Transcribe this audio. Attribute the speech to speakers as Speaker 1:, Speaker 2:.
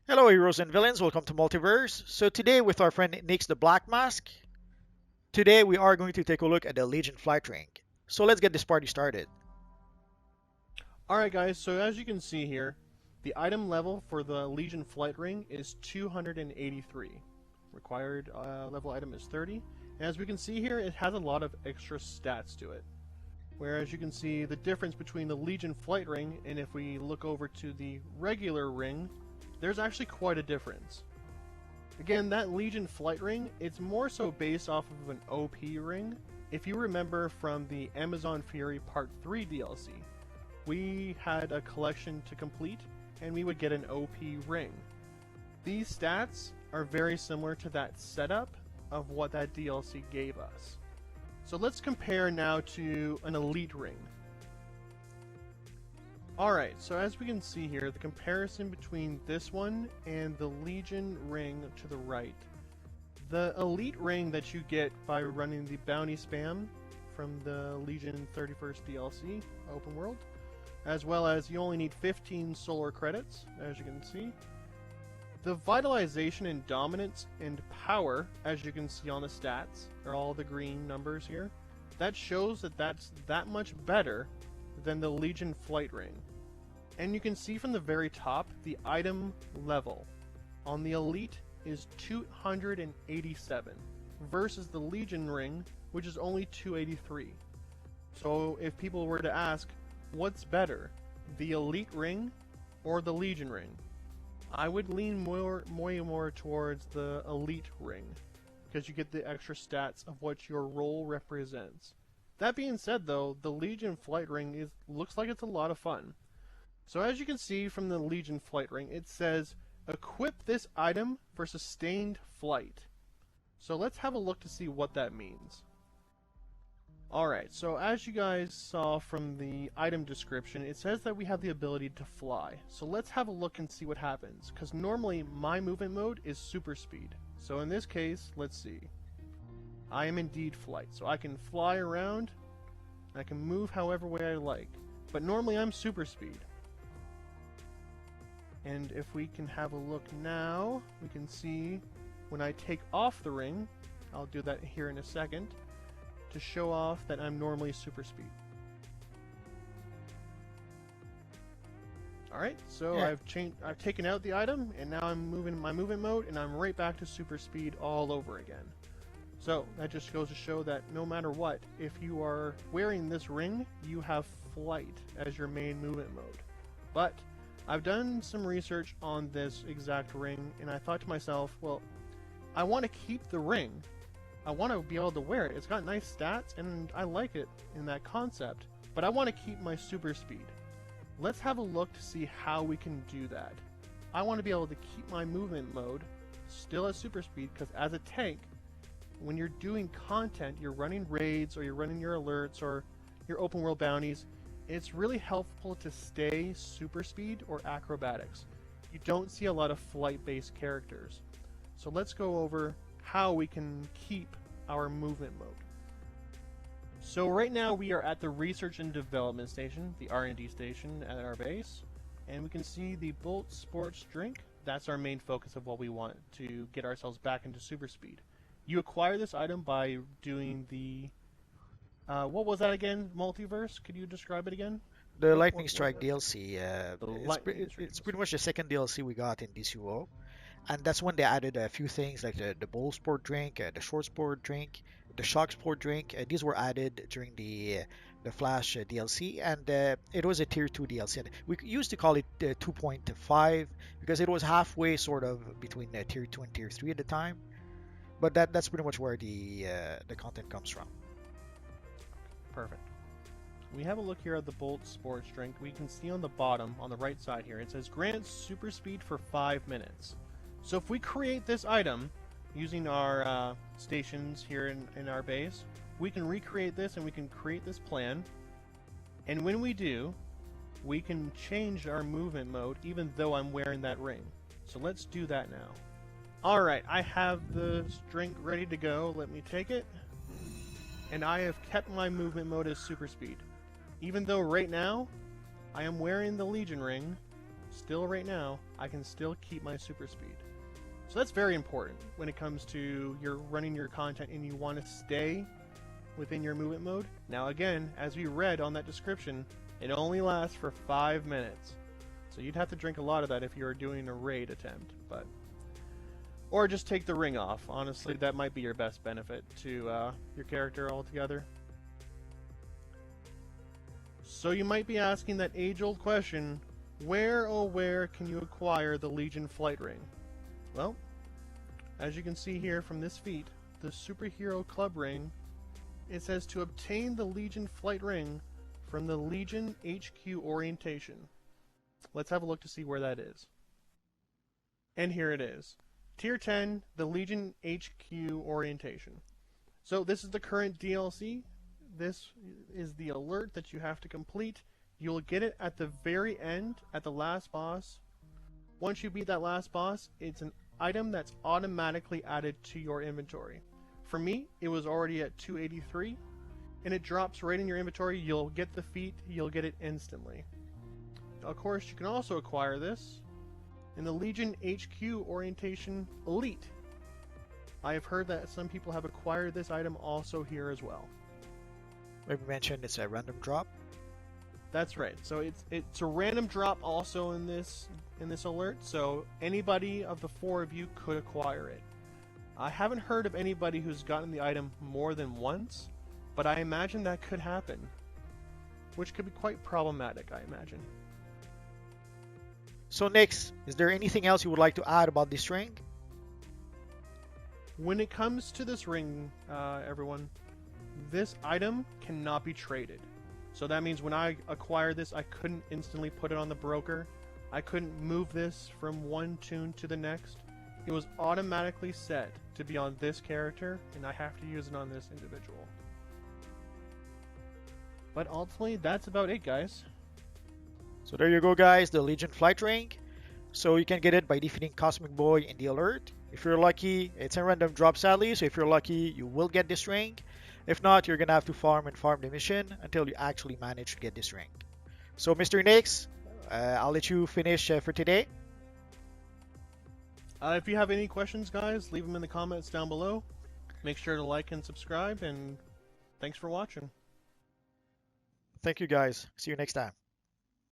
Speaker 1: Hello, heroes and villains. Welcome to Multiverse. So today, with our friend Nix the Black Mask, today we are going to take a look at the Legion Flight Ring. So let's get this party started.
Speaker 2: Alright guys, so as you can see here, the item level for the Legion Flight Ring is 283. Required level item is 30. And as we can see here, it has a lot of extra stats to it. Whereas you can see the difference between the Legion Flight Ring and if we look over to the regular ring, there's actually quite a difference. Again, that Legion Flight Ring, it's more so based off of an OP ring. If you remember from the Amazon Fury Part 3 DLC, we had a collection to complete and we would get an OP ring. These stats are very similar to that setup of what that DLC gave us. So let's compare now to an elite ring. Alright, so as we can see here, the comparison between this one and the Legion ring to the right. The elite ring that you get by running the bounty spam from the Legion 31st DLC open world, as well as you only need 15 solar credits, as you can see. The vitalization and dominance and power, as you can see on the stats, are all the green numbers here. That shows that that's that much better than the Legion Flight Ring. And you can see from the very top, the item level on the Elite is 287 versus the Legion Ring, which is only 283. So if people were to ask, what's better, the Elite Ring or the Legion Ring? I would lean more towards the Elite Ring, because you get the extra stats of what your role represents. That being said though, the Legion Flight Ring looks like it's a lot of fun. So as you can see from the Legion Flight Ring, it says, equip this item for sustained flight. So let's have a look to see what that means. Alright, so as you guys saw from the item description, it says that we have the ability to fly. So let's have a look and see what happens, because normally my movement mode is super speed. So in this case, let's see. I am indeed flight, so I can fly around, I can move however way I like. But normally I'm super speed. And if we can have a look now, we can see when I take off the ring, I'll do that here in a second, to show off that I'm normally super speed. Alright, so
Speaker 1: Yeah.
Speaker 2: I've taken out the item, and now I'm moving my movement mode, and I'm right back to super speed all over again. So that just goes to show that no matter what, if you are wearing this ring, you have flight as your main movement mode. But I've done some research on this exact ring, and I thought to myself, well, I want to keep the ring. I want to be able to wear it. It's got nice stats, and I like it in that concept, but I want to keep my super speed. Let's have a look to see how we can do that. I want to be able to keep my movement mode still at super speed, because as a tank, when you're doing content, you're running raids, or you're running your alerts, or your open world bounties, it's really helpful to stay super speed or acrobatics. You don't see a lot of flight-based characters. So let's go over how we can keep our movement mode. So right now we are at the research and development station, the R&D station at our base, and we can see the Bolt Sports Drink. That's our main focus of what we want to get ourselves back into super speed. You acquire this item by doing the what was that again? Multiverse? Could you describe it again?
Speaker 1: The Lightning
Speaker 2: What was
Speaker 1: Strike
Speaker 2: it?
Speaker 1: DLC,
Speaker 2: The
Speaker 1: it's,
Speaker 2: lightning strike.
Speaker 1: it's pretty much the second DLC we got in DCUO. And that's when they added a few things like the bowl sport drink, the short sport drink, the shock sport drink. These were added during the Flash DLC, and it was a tier 2 DLC. And we used to call it 2.5 because it was halfway sort of between tier 2 and tier 3 at the time. But that's pretty much where the content comes from.
Speaker 2: Perfect. We have a look here at the Bolt Sports Drink. We can see on the bottom, on the right side here, it says grant super speed for 5 minutes. So if we create this item using our stations here in our base, we can recreate this and we can create this plan. And when we do, we can change our movement mode even though I'm wearing that ring. So let's do that now. Alright, I have the drink ready to go. Let me take it. And I have kept my movement mode as super speed. Even though right now, I am wearing the Legion ring, still right now, I can still keep my super speed. So that's very important when it comes to you're running your content and you want to stay within your movement mode. Now again, as we read on that description, it only lasts for 5 minutes. So you'd have to drink a lot of that if you were doing a raid attempt, but or just take the ring off. Honestly, that might be your best benefit to your character altogether. So you might be asking that age-old question, where oh where can you acquire the Legion Flight Ring? Well, as you can see here from this feat, the Superhero Club Ring, it says to obtain the Legion Flight Ring from the Legion HQ orientation. Let's have a look to see where that is. And here it is. Tier 10, the Legion HQ orientation. So this is the current DLC. This is the alert that you have to complete. You'll get it at the very end, at the last boss. Once you beat that last boss, it's an item that's automatically added to your inventory. For me, it was already at 283, and it drops right in your inventory. You'll get the feat, you'll get it instantly. Of course, you can also acquire this in the Legion HQ Orientation Elite. I have heard that some people have acquired this item also here as well.
Speaker 1: Like we mentioned, it's a random drop.
Speaker 2: That's right. So it's a random drop also in this alert. So anybody of the four of you could acquire it. I haven't heard of anybody who's gotten the item more than once, but I imagine that could happen, which could be quite problematic, I imagine.
Speaker 1: So Nix, is there anything else you would like to add about this ring?
Speaker 2: When it comes to this ring, everyone, this item cannot be traded. So that means when I acquired this, I couldn't instantly put it on the broker. I couldn't move this from one tune to the next. It was automatically set to be on this character, and I have to use it on this individual. But ultimately, that's about it, guys.
Speaker 1: So there you go, guys, the Legion Flight Ring. So you can get it by defeating Cosmic Boy in the alert. If you're lucky, it's a random drop, sadly, so if you're lucky, you will get this ring. If not, you're gonna have to farm and farm the mission until you actually manage to get this ring. So Mr. Nix, I'll let you finish for today.
Speaker 2: If you have any questions, guys, leave them in the comments down below. Make sure to like and subscribe, and thanks for watching.
Speaker 1: Thank you, guys. See you next time.